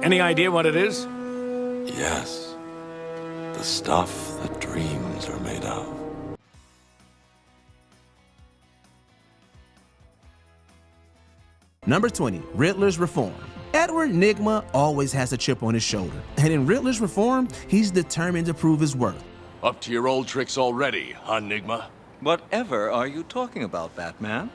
Any idea what it is? Yes. The stuff that dreams are made of. Number 20, Riddler's Reform. Edward Nygma always has a chip on his shoulder, and in Riddler's Reform, he's determined to prove his worth. Up to your old tricks already, huh, Nygma? Whatever are you talking about, Batman?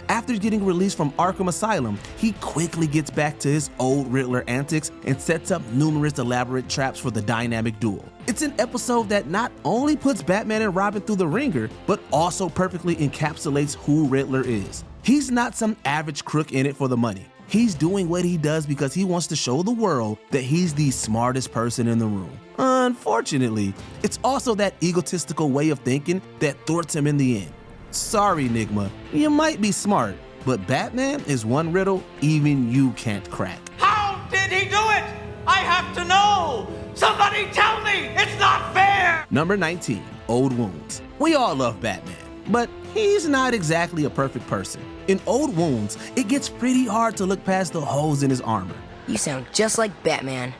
After getting released from Arkham Asylum, he quickly gets back to his old Riddler antics and sets up numerous elaborate traps for the dynamic duel. It's an episode that not only puts Batman and Robin through the ringer, but also perfectly encapsulates who Riddler is. He's not some average crook in it for the money. He's doing what he does because he wants to show the world that he's the smartest person in the room. Unfortunately, it's also that egotistical way of thinking that thwarts him in the end. Sorry, Nygma, you might be smart, but Batman is one riddle even you can't crack. How did he do it? I have to know! Somebody tell me! It's not fair! Number 19, Old Wounds. We all love Batman, but he's not exactly a perfect person. In Old Wounds, it gets pretty hard to look past the holes in his armor. You sound just like Batman.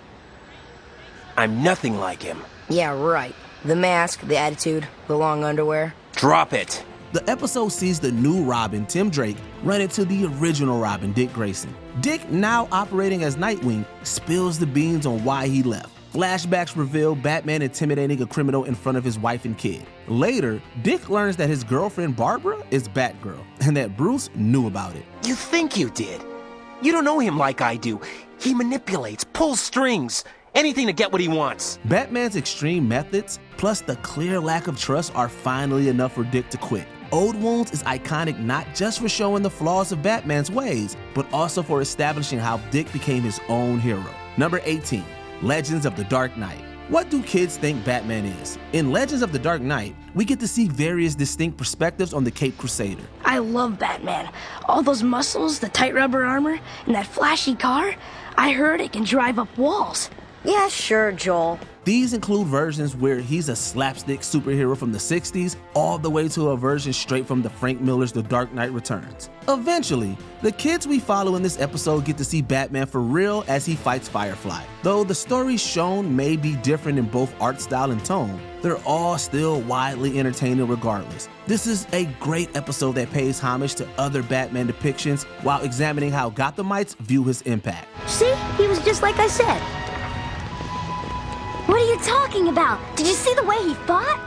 I'm nothing like him. Yeah, right. The mask, the attitude, the long underwear. Drop it. The episode sees the new Robin, Tim Drake, run into the original Robin, Dick Grayson. Dick, now operating as Nightwing, spills the beans on why he left. Flashbacks reveal Batman intimidating a criminal in front of his wife and kid. Later, Dick learns that his girlfriend Barbara is Batgirl, and that Bruce knew about it. You think you did. You don't know him like I do. He manipulates, pulls strings, anything to get what he wants. Batman's extreme methods, plus the clear lack of trust, are finally enough for Dick to quit. Old Wounds is iconic not just for showing the flaws of Batman's ways, but also for establishing how Dick became his own hero. Number 18, Legends of the Dark Knight. What do kids think Batman is? In Legends of the Dark Knight, we get to see various distinct perspectives on the Caped Crusader. I love Batman. All those muscles, the tight rubber armor, and that flashy car. I heard it can drive up walls. Yeah, sure, Joel. These include versions where he's a slapstick superhero from the 60s, all the way to a version straight from the Frank Miller's The Dark Knight Returns. Eventually, the kids we follow in this episode get to see Batman for real as he fights Firefly. Though the stories shown may be different in both art style and tone, they're all still widely entertaining regardless. This is a great episode that pays homage to other Batman depictions while examining how Gothamites view his impact. See? He was just like I said. What are you talking about? Did you see the way he fought?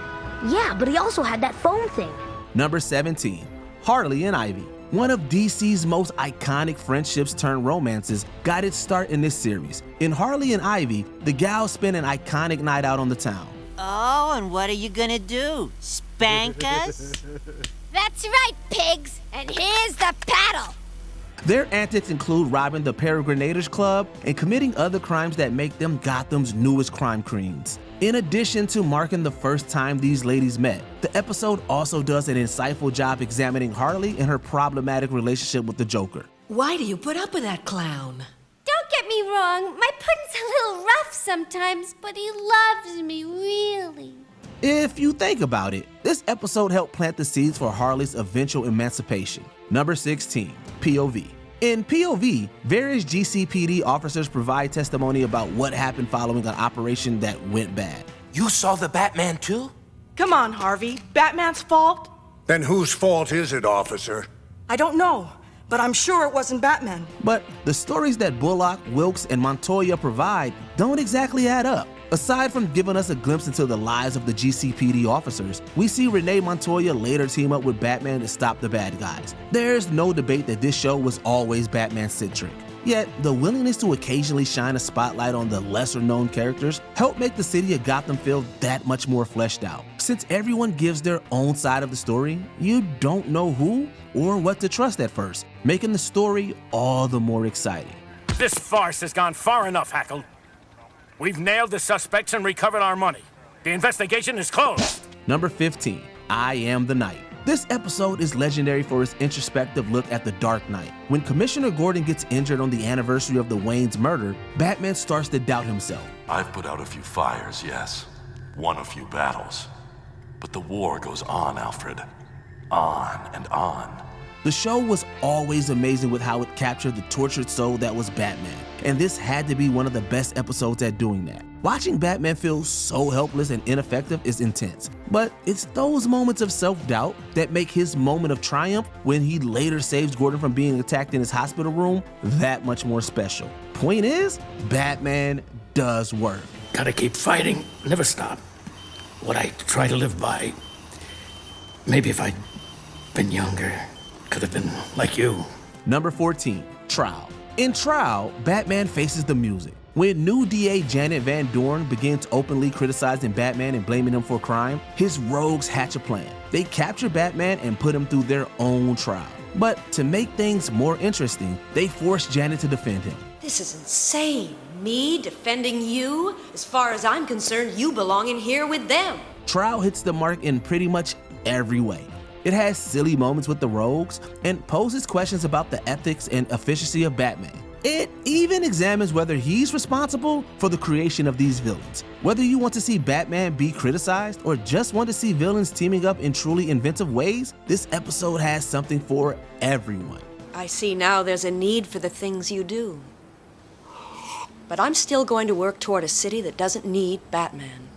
Yeah, but he also had that phone thing. Number 17, Harley and Ivy. One of DC's most iconic friendships turned romances got its start in this series. In Harley and Ivy, the gals spend an iconic night out on the town. Oh, and what are you gonna do? Spank us? That's right, pigs. And here's the paddle. Their antics include robbing the Peregrinators Club and committing other crimes that make them Gotham's newest crime queens. In addition to marking the first time these ladies met, the episode also does an insightful job examining Harley and her problematic relationship with the Joker. Why do you put up with that clown? Don't get me wrong, my pudding's a little rough sometimes, but he loves me, really. If you think about it, this episode helped plant the seeds for Harley's eventual emancipation. Number 16, POV. In POV, various GCPD officers provide testimony about what happened following an operation that went bad. You saw the Batman too? Come on, Harvey. Batman's fault? Then whose fault is it, officer? I don't know, but I'm sure it wasn't Batman. But the stories that Bullock, Wilkes, and Montoya provide don't exactly add up. Aside from giving us a glimpse into the lives of the GCPD officers, we see Renee Montoya later team up with Batman to stop the bad guys. There's no debate that this show was always Batman-centric. Yet, the willingness to occasionally shine a spotlight on the lesser-known characters helped make the city of Gotham feel that much more fleshed out. Since everyone gives their own side of the story, you don't know who or what to trust at first, making the story all the more exciting. This farce has gone far enough, Hackle. We've nailed the suspects and recovered our money. The investigation is closed. Number 15, I Am the Knight. This episode is legendary for its introspective look at the Dark Knight. When Commissioner Gordon gets injured on the anniversary of the Wayne's murder, Batman starts to doubt himself. I've put out a few fires, yes. Won a few battles. But the war goes on, Alfred. On and on. The show was always amazing with how it captured the tortured soul that was Batman, and this had to be one of the best episodes at doing that. Watching Batman feel so helpless and ineffective is intense, but it's those moments of self-doubt that make his moment of triumph when he later saves Gordon from being attacked in his hospital room that much more special. Point is, Batman does work. Gotta keep fighting, never stop. What I try to live by. Maybe if I'd been younger, could have been like you. Number 14, Trial. In Trial, Batman faces the music. When new DA Janet Van Dorn begins openly criticizing Batman and blaming him for crime, his rogues hatch a plan. They capture Batman and put him through their own trial. But to make things more interesting, they force Janet to defend him. This is insane. Me defending you? As far as I'm concerned, you belong in here with them. Trial hits the mark in pretty much every way. It has silly moments with the rogues and poses questions about the ethics and efficiency of Batman. It even examines whether he's responsible for the creation of these villains. Whether you want to see Batman be criticized or just want to see villains teaming up in truly inventive ways, this episode has something for everyone. I see now there's a need for the things you do. But I'm still going to work toward a city that doesn't need Batman.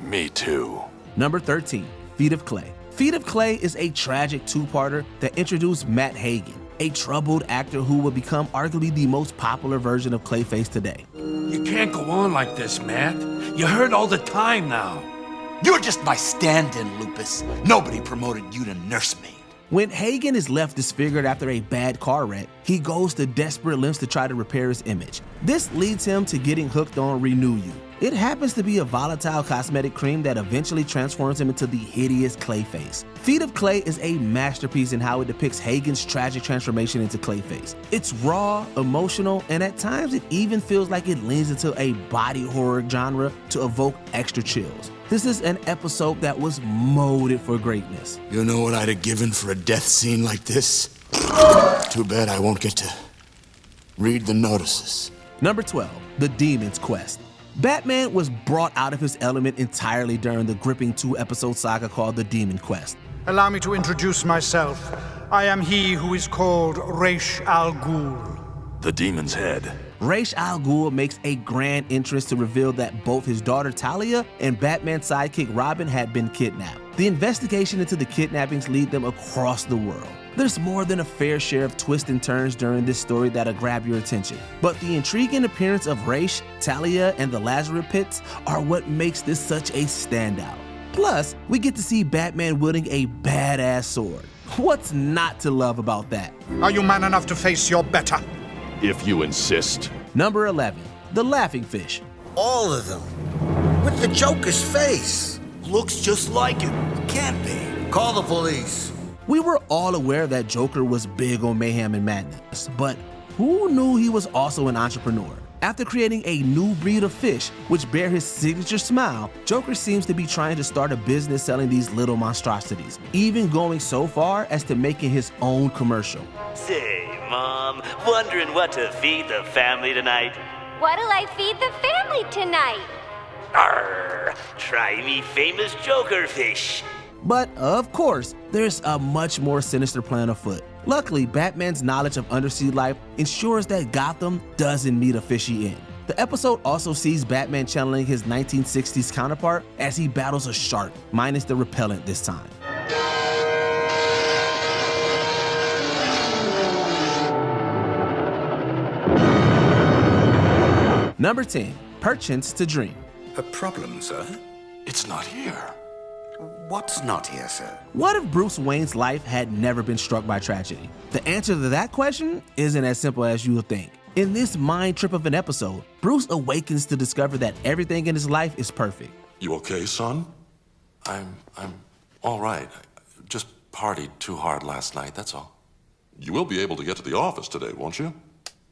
Me too. Number 13, Feet of Clay. Feet of Clay is a tragic two-parter that introduced Matt Hagen, a troubled actor who would become arguably the most popular version of Clayface today. You can't go on like this, Matt. You hurt all the time now. You're just my stand-in, Lupus. Nobody promoted you to nursemaid. When Hagen is left disfigured after a bad car wreck, he goes to desperate lengths to try to repair his image. This leads him to getting hooked on Renew You. It happens to be a volatile cosmetic cream that eventually transforms him into the hideous Clayface. Feet of Clay is a masterpiece in how it depicts Hagen's tragic transformation into Clayface. It's raw, emotional, and at times it even feels like it leans into a body horror genre to evoke extra chills. This is an episode that was molded for greatness. You know what I'd have given for a death scene like this? Too bad I won't get to read the notices. Number 12, The Demon's Quest. Batman was brought out of his element entirely during the gripping 2-episode saga called The Demon Quest. Allow me to introduce myself. I am he who is called Ra's al Ghul. The demon's head. Ra's al Ghul makes a grand entrance to reveal that both his daughter Talia and Batman's sidekick Robin had been kidnapped. The investigation into the kidnappings lead them across the world. There's more than a fair share of twists and turns during this story that'll grab your attention. But the intriguing appearance of Ra's, Talia, and the Lazarus Pits are what makes this such a standout. Plus, we get to see Batman wielding a badass sword. What's not to love about that? Are you man enough to face your better? If you insist. Number 11, The Laughing Fish. All of them. With the Joker's face. Looks just like him. Can't be. Call the police. We were all aware that Joker was big on mayhem and madness, but who knew he was also an entrepreneur? After creating a new breed of fish, which bear his signature smile, Joker seems to be trying to start a business selling these little monstrosities, even going so far as to making his own commercial. Say, Mom, wondering what to feed the family tonight? What'll I feed the family tonight? Arr, try me famous Joker fish. But of course, there's a much more sinister plan afoot. Luckily, Batman's knowledge of undersea life ensures that Gotham doesn't meet a fishy end. The episode also sees Batman channeling his 1960s counterpart as he battles a shark, minus the repellent this time. Number 10, Perchance to Dream. A problem, sir? It's not here. What's not here, sir? What if Bruce Wayne's life had never been struck by tragedy? The answer to that question isn't as simple as you would think. In this mind trip of an episode, Bruce awakens to discover that everything in his life is perfect. You okay, son? I'm all right. Just partied too hard last night, that's all. You will be able to get to the office today, won't you?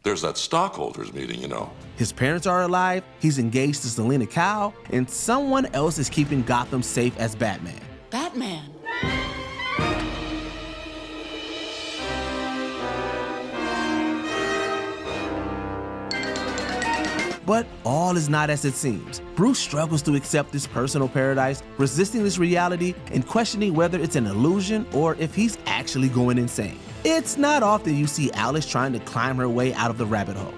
There's that stockholders meeting, you know. His parents are alive, he's engaged to Selena Kyle, and someone else is keeping Gotham safe as Batman. Batman. But all is not as it seems. Bruce struggles to accept this personal paradise, resisting this reality and questioning whether it's an illusion or if he's actually going insane. It's not often you see Alice trying to climb her way out of the rabbit hole.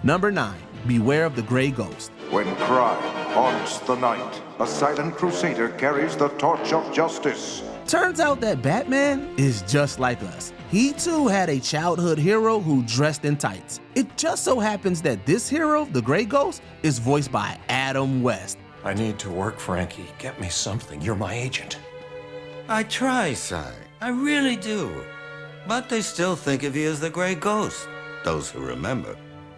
Number 9, beware of the gray ghost. When crime haunts the night, a silent crusader carries the torch of justice. Turns out that Batman is just like us. He too had a childhood hero who dressed in tights. It just so happens that this hero, the Gray Ghost, is voiced by Adam West. I need to work, Frankie. Get me something. You're my agent. I try, Si. I really do. But they still think of you as the Gray Ghost. Those who remember.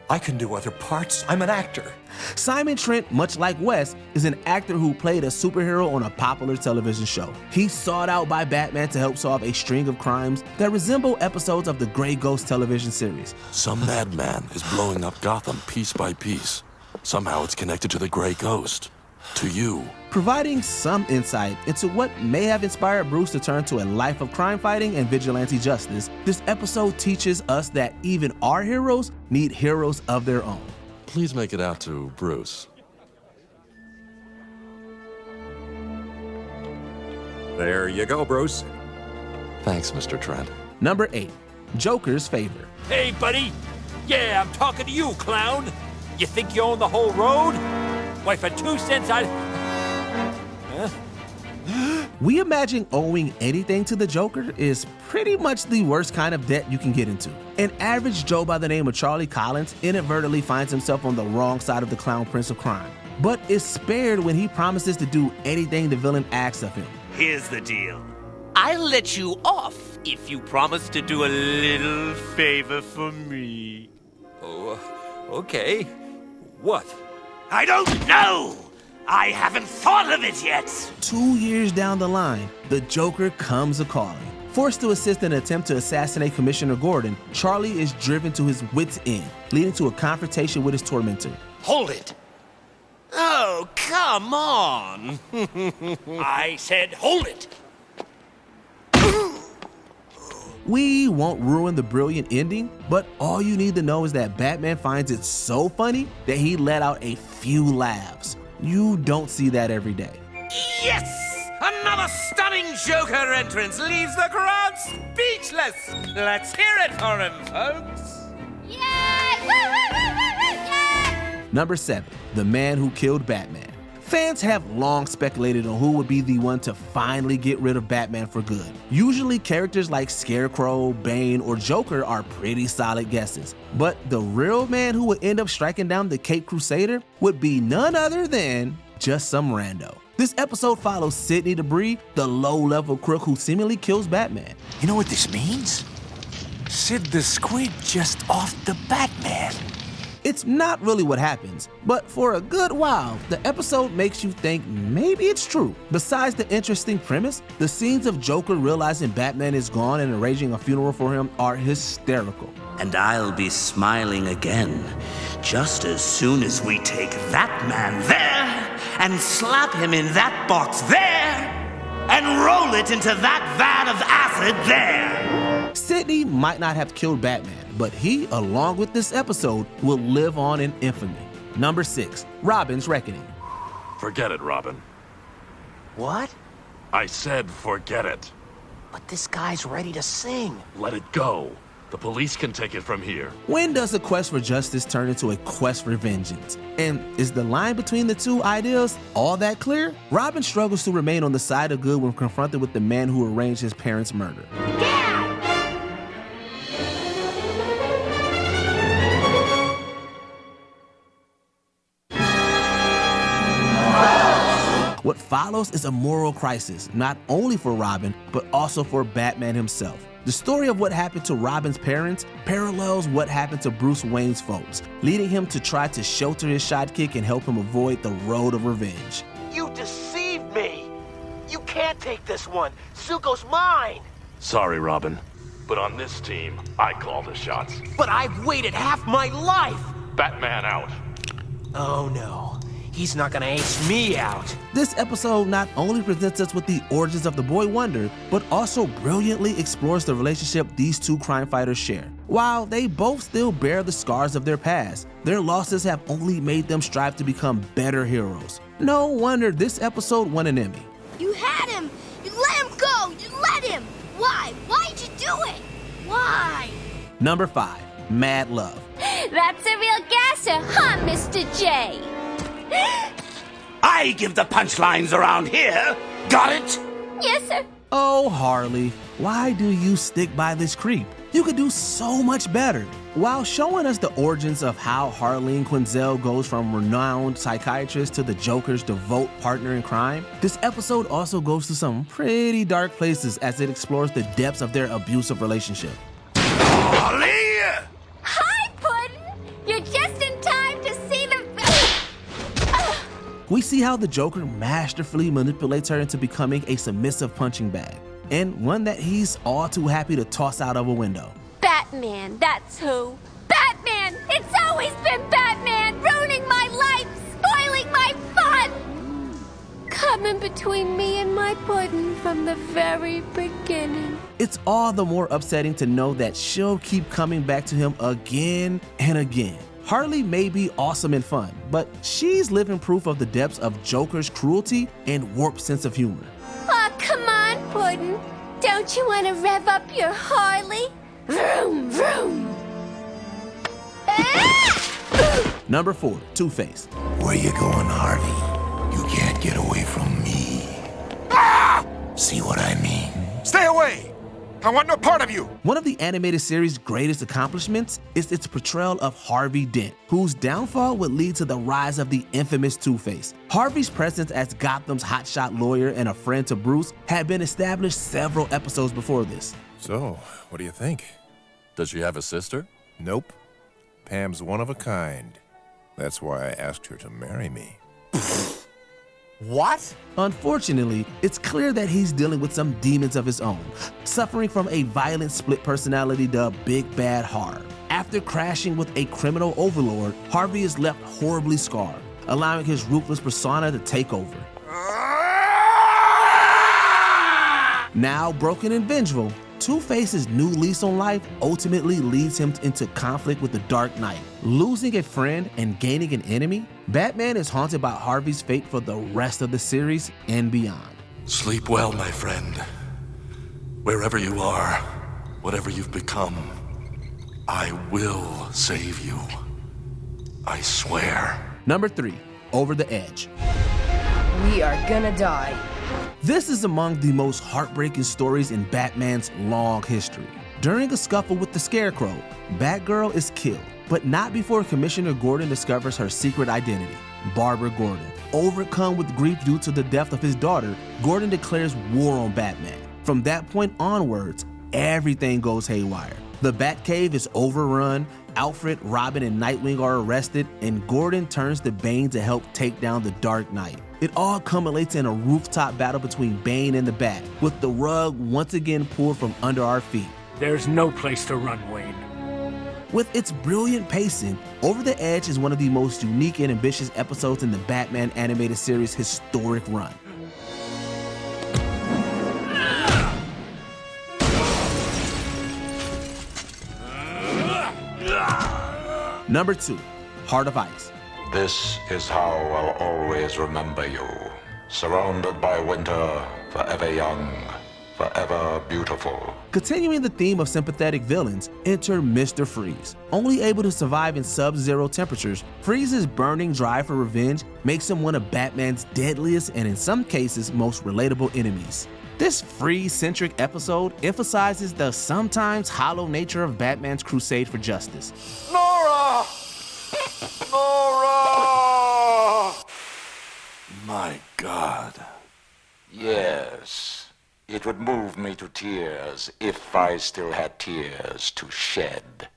I can do other parts. I'm an actor. Simon Trent, much like West, is an actor who played a superhero on a popular television show. He's sought out by Batman to help solve a string of crimes that resemble episodes of the Gray Ghost television series. Some madman is blowing up Gotham piece by piece. Somehow it's connected to the Gray Ghost. To you. Providing some insight into what may have inspired Bruce to turn to a life of crime fighting and vigilante justice, this episode teaches us that even our heroes need heroes of their own. Please make it out to Bruce. There you go, Bruce. Thanks, Mr. Trent. Number 8, Joker's favor. Hey, buddy. Yeah, I'm talking to you, clown. You think you own the whole road? Why, for 2 cents, I'd... Huh? We imagine owing anything to the Joker is pretty much the worst kind of debt you can get into. An average Joe by the name of Charlie Collins inadvertently finds himself on the wrong side of the clown prince of crime, but is spared when he promises to do anything the villain asks of him. Here's the deal. I'll let you off if you promise to do a little favor for me. Oh, okay. What? I don't know! I haven't thought of it yet! 2 years down the line, the Joker comes a-calling. Forced to assist in an attempt to assassinate Commissioner Gordon, Charlie is driven to his wits' end, leading to a confrontation with his tormentor. Hold it! Oh, come on! I said hold it! We won't ruin the brilliant ending, but all you need to know is that Batman finds it so funny that he let out a few laughs. You don't see that every day. Yes! Another stunning Joker entrance leaves the crowd speechless! Let's hear it for him, folks! Number 7, the man who killed Batman. Fans have long speculated on who would be the one to finally get rid of Batman for good. Usually characters like Scarecrow, Bane, or Joker are pretty solid guesses. But the real man who would end up striking down the Caped Crusader would be none other than just some rando. This episode follows Sidney Debris, the low-level crook who seemingly kills Batman. You know what this means? Sid the Squid just offed the Batman. It's not really what happens, but for a good while, the episode makes you think maybe it's true. Besides the interesting premise, the scenes of Joker realizing Batman is gone and arranging a funeral for him are hysterical. And I'll be smiling again, just as soon as we take that man there and slap him in that box there and roll it into that vat of acid there. Sidney might not have killed Batman, but he, along with this episode, will live on in infamy. Number 6, Robin's Reckoning. Forget it, Robin. What? I said forget it. But this guy's ready to sing. Let it go. The police can take it from here. When does a quest for justice turn into a quest for vengeance? And is the line between the two ideas all that clear? Robin struggles to remain on the side of good when confronted with the man who arranged his parents' murder. What follows is a moral crisis, not only for Robin, but also for Batman himself. The story of what happened to Robin's parents parallels what happened to Bruce Wayne's folks, leading him to try to shelter his sidekick and help him avoid the road of revenge. You deceived me! You can't take this one! Zuko's mine! Sorry, Robin. But on this team, I call the shots. But I've waited half my life! Batman out. Oh no. He's not gonna ace me out. This episode not only presents us with the origins of the Boy Wonder, but also brilliantly explores the relationship these two crime fighters share. While they both still bear the scars of their past, their losses have only made them strive to become better heroes. No wonder this episode won an Emmy. You had him! You let him go! You let him! Why? Why'd you do it? Why? Number 5, Mad Love. That's a real gasser, huh, Mr. J? I give the punchlines around here. Got it? Yes, sir. Oh, Harley, why do you stick by this creep? You could do so much better. While showing us the origins of how Harleen Quinzel goes from renowned psychiatrist to the Joker's devout partner in crime, this episode also goes to some pretty dark places as it explores the depths of their abusive relationship. Harley! Hi, Puddin'! You're just in time to see the... We see how the Joker masterfully manipulates her into becoming a submissive punching bag, and one that he's all too happy to toss out of a window. Batman, that's who. Batman! It's always been Batman! Ruining my life! Spoiling my fun! Coming between me and my pudding from the very beginning. It's all the more upsetting to know that she'll keep coming back to him again and again. Harley may be awesome and fun, but she's living proof of the depths of Joker's cruelty and warped sense of humor. Aw, come on, Puddin'. Don't you want to rev up your Harley? Vroom, vroom. Number 4, Two-Face. Where you going, Harvey? You can't get away from me. See what I mean? Stay away! I want no part of you! One of the animated series' greatest accomplishments is its portrayal of Harvey Dent, whose downfall would lead to the rise of the infamous Two-Face. Harvey's presence as Gotham's hotshot lawyer and a friend to Bruce had been established several episodes before this. So, what do you think? Does she have a sister? Nope. Pam's one of a kind. That's why I asked her to marry me. What? Unfortunately, it's clear that he's dealing with some demons of his own, suffering from a violent split personality dubbed Big Bad Harv. After crashing with a criminal overlord, Harvey is left horribly scarred, allowing his ruthless persona to take over. Now broken and vengeful, Two-Face's new lease on life ultimately leads him into conflict with the Dark Knight. Losing a friend and gaining an enemy, Batman is haunted by Harvey's fate for the rest of the series and beyond. Sleep well, my friend. Wherever you are, whatever you've become, I will save you. I swear. Number 3, Over the Edge. We are gonna die. This is among the most heartbreaking stories in Batman's long history. During a scuffle with the Scarecrow, Batgirl is killed, but not before Commissioner Gordon discovers her secret identity, Barbara Gordon. Overcome with grief due to the death of his daughter, Gordon declares war on Batman. From that point onwards, everything goes haywire. The Batcave is overrun, Alfred, Robin, and Nightwing are arrested, and Gordon turns to Bane to help take down the Dark Knight. It all culminates in a rooftop battle between Bane and the Bat, with the rug once again pulled from under our feet. There's no place to run, Wayne. With its brilliant pacing, Over the Edge is one of the most unique and ambitious episodes in the Batman animated series' historic run. Number 2, Heart of Ice. This is how I'll always remember you. Surrounded by winter, forever young, forever beautiful. Continuing the theme of sympathetic villains, enter Mr. Freeze. Only able to survive in sub-zero temperatures, Freeze's burning drive for revenge makes him one of Batman's deadliest and in some cases most relatable enemies. This Freeze-centric episode emphasizes the sometimes hollow nature of Batman's crusade for justice. Nora! Nora! My God. Yes, it would move me to tears if I still had tears to shed.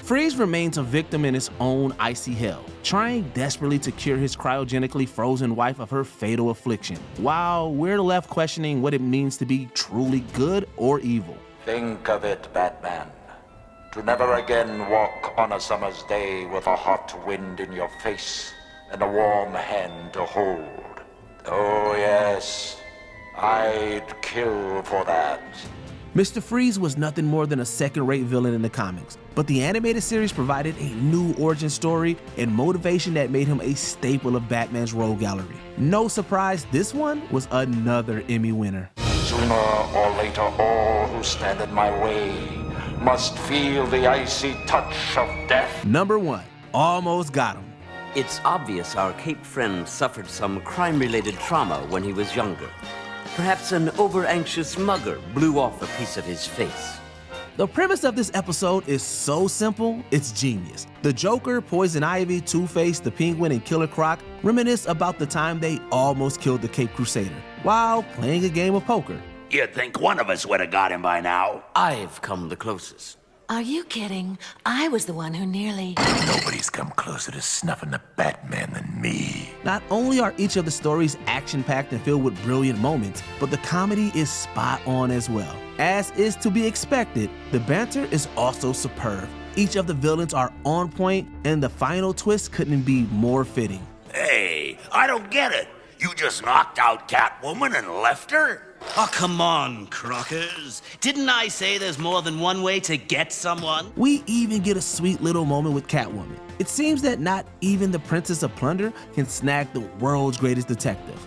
Freeze remains a victim in his own icy hell, trying desperately to cure his cryogenically frozen wife of her fatal affliction, while we're left questioning what it means to be truly good or evil. Think of it, Batman. To never again walk on a summer's day with a hot wind in your face and a warm hand to hold. Oh yes, I'd kill for that. Mr. Freeze was nothing more than a second-rate villain in the comics, but the animated series provided a new origin story and motivation that made him a staple of Batman's rogue gallery. No surprise, this one was another Emmy winner. Sooner or later, all who stand in my way must feel the icy touch of death. Number 1, almost got him. It's obvious our Cape friend suffered some crime-related trauma when he was younger. Perhaps an over-anxious mugger blew off a piece of his face. The premise of this episode is so simple, it's genius. The Joker, Poison Ivy, Two-Face, the Penguin, and Killer Croc reminisce about the time they almost killed the Cape Crusader while playing a game of poker. You'd think one of us would have got him by now. I've come the closest. Are you kidding? I was the one who nearly... Nobody's come closer to snuffing the Batman than me. Not only are each of the stories action-packed and filled with brilliant moments, but the comedy is spot on as well. As is to be expected, the banter is also superb. Each of the villains are on point, and the final twist couldn't be more fitting. Hey, I don't get it. You just knocked out Catwoman and left her? Oh, come on, Crockers. Didn't I say there's more than one way to get someone? We even get a sweet little moment with Catwoman. It seems that not even the Princess of Plunder can snag the world's greatest detective.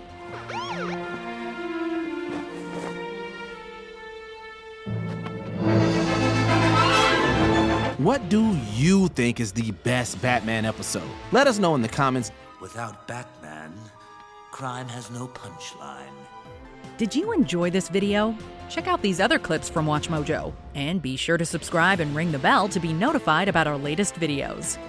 What do you think is the best Batman episode? Let us know in the comments. Without Batman, crime has no punchline. Did you enjoy this video? Check out these other clips from WatchMojo, and be sure to subscribe and ring the bell to be notified about our latest videos.